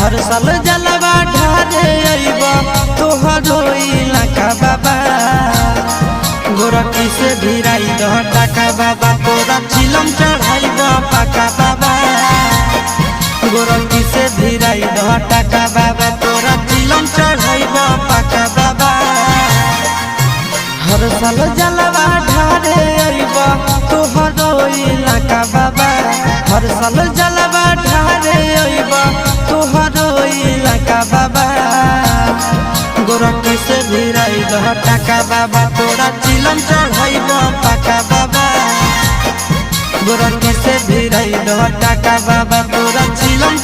हर साल जलवा ढारे अइबा तोहरो इलाका बाबा गोरखी से भिराई दह टाका बाबा तोरा चिलम चढ़ाइबा पाका बाबा गोरखी से भिराई दह टाका बाबा तोरा चिलम चढ़ाइबा पाका बाबा हर साल जलवा ढारे अइबा तोहरो इलाका बाबा हर साल जलवा ढारे अइबा तोहरो इलाका बाबा गोरखी से भिराई दह टाका बाबा तोरा चिलम चढ़ाइबा पाका बाबा गोरखी से भिराई दह टाका बाबा तोरा चिलम